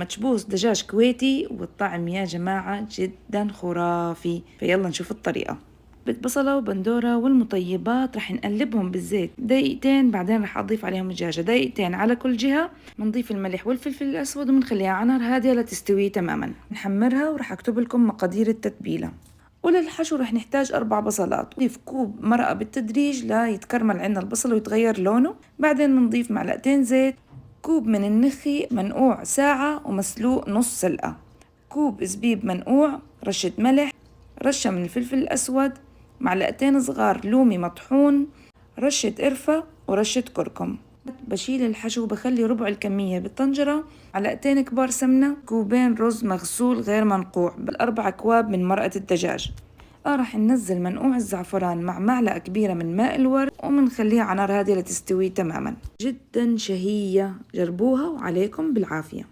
مكبوس دجاج كويتي، والطعم يا جماعة جدا خرافي. فيلا نشوف الطريقة. بصلة وبندورة والمطيبات رح نقلبهم بالزيت دقيقتين، بعدين رح أضيف عليهم الدجاجة دقيقتين على كل جهة. بنضيف الملح والفلفل الأسود وبنخليها على نار هادية لتستوي تماما. نحمرها ورح أكتب لكم مقادير التتبيلة. وللحشو رح نحتاج 4 بصلات، نضيف كوب مرقة بالتدريج لا يتكرمل عنا البصل ويتغير لونه. بعدين بنضيف معلقتين زيت، كوب من النخي منقوع ساعة ومسلوق نص سلقة، كوب زبيب منقوع، رشة ملح، رشة من الفلفل الأسود، معلقتين صغار لومي مطحون، رشة قرفة ورشة كركم. بشيل الحشو بخلي ربع الكمية بالطنجرة، معلقتين كبار سمنة، كوبين رز مغسول غير منقوع بال4 أكواب من مرقة الدجاج. راح ننزل منقوع الزعفران مع معلقة كبيرة من ماء الورد ومنخليها على نار هادية لتستوي تماما. جدا شهية، جربوها وعليكم بالعافية.